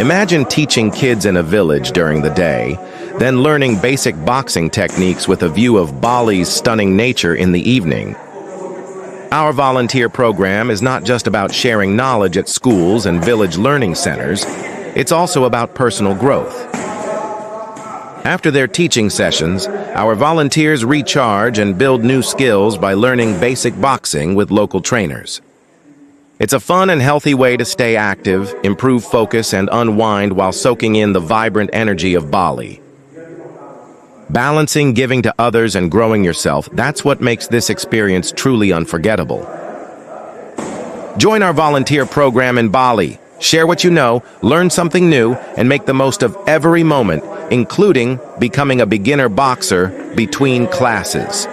Imagine teaching kids in a village during the day, then learning basic boxing techniques with a view of Bali's stunning nature in the evening. Our volunteer program is not just about sharing knowledge at schools and village learning centers, it's also about personal growth. After their teaching sessions, our volunteers recharge and build new skills by learning basic boxing with local trainers. It's a fun and healthy way to stay active, improve focus, and unwind while soaking in the vibrant energy of Bali. Balancing giving to others and growing yourself, that's what makes this experience truly unforgettable. Join our volunteer program in Bali. Share what you know, learn something new, and make the most of every moment, including becoming a beginner boxer between classes.